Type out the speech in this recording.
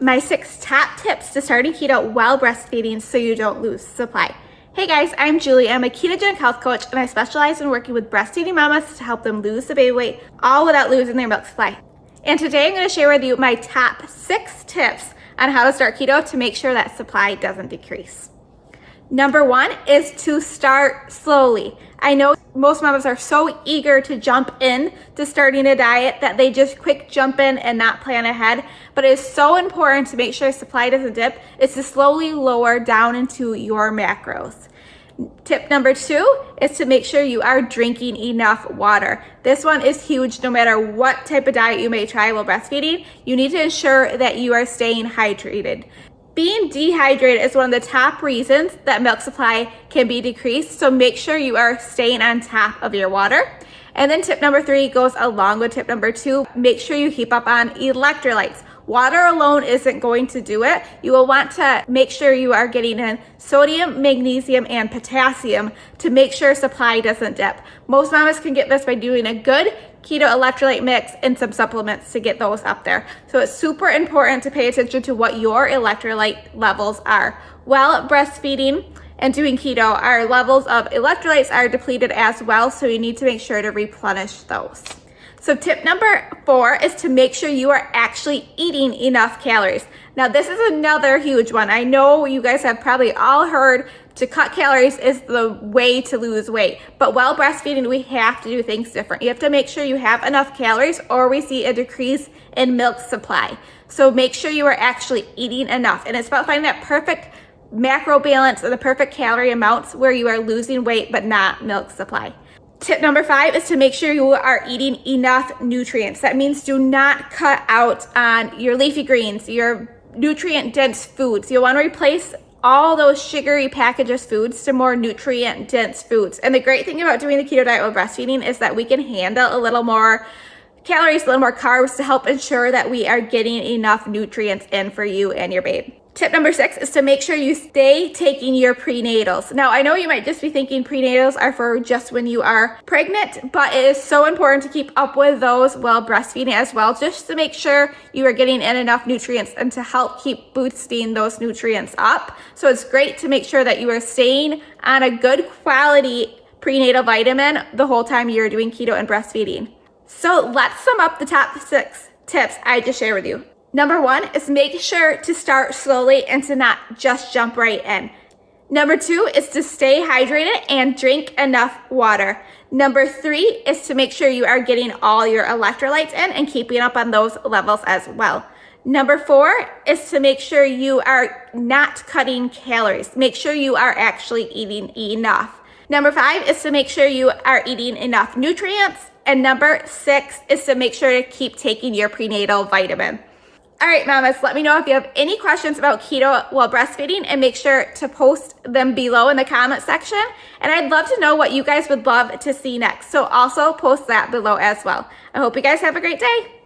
my 6 top tips to starting keto while breastfeeding so you don't lose supply. Hey guys, I'm Julie. I'm a ketogenic health coach and I specialize in working with breastfeeding mamas to help them lose the baby weight, all without losing their milk supply. And today I'm going to share with you my top 6 tips on how to start keto to make sure that supply doesn't decrease. Number 1 is to start slowly. I know most mamas are so eager to jump in to starting a diet that they just quick jump in and not plan ahead, but it is so important to make sure supply doesn't dip is to slowly lower down into your macros. Tip number 2 is to make sure you are drinking enough water. This one is huge no matter what type of diet you may try while breastfeeding. You need to ensure that you are staying hydrated. Being dehydrated is one of the top reasons that milk supply can be decreased, so make sure you are staying on top of your water. And then tip number 3 goes along with tip number 2. Make sure you keep up on electrolytes. Water alone isn't going to do it. You will want to make sure you are getting in sodium, magnesium, and potassium to make sure supply doesn't dip. Most mamas can get this by doing a good keto electrolyte mix and some supplements to get those up there. So it's super important to pay attention to what your electrolyte levels are. While breastfeeding and doing keto, our levels of electrolytes are depleted as well, so you need to make sure to replenish those. So tip number 4 is to make sure you are actually eating enough calories. Now this is another huge one. I know you guys have probably all heard to cut calories is the way to lose weight, but while breastfeeding, we have to do things different. You have to make sure you have enough calories or we see a decrease in milk supply. So make sure you are actually eating enough. And it's about finding that perfect macro balance and the perfect calorie amounts where you are losing weight but not milk supply. Tip number 5 is to make sure you are eating enough nutrients. That means do not cut out on your leafy greens, your nutrient-dense foods. You'll want to replace all those sugary packaged foods to more nutrient-dense foods. And the great thing about doing the keto diet while breastfeeding is that we can handle a little more calories, a little more carbs to help ensure that we are getting enough nutrients in for you and your babe. Tip number 6 is to make sure you stay taking your prenatals. Now, I know you might just be thinking prenatals are for just when you are pregnant, but it is so important to keep up with those while breastfeeding as well, just to make sure you are getting in enough nutrients and to help keep boosting those nutrients up. So it's great to make sure that you are staying on a good quality prenatal vitamin the whole time you're doing keto and breastfeeding. So let's sum up the top 6 tips I just shared with you. Number 1 is make sure to start slowly and to not just jump right in. Number 2 is to stay hydrated and drink enough water. Number 3 is to make sure you are getting all your electrolytes in and keeping up on those levels as well. Number 4 is to make sure you are not cutting calories. Make sure you are actually eating enough. Number 5 is to make sure you are eating enough nutrients. And number 6 is to make sure to keep taking your prenatal vitamin. All right, mamas, let me know if you have any questions about keto while breastfeeding and make sure to post them below in the comment section. And I'd love to know what you guys would love to see next. So also post that below as well. I hope you guys have a great day.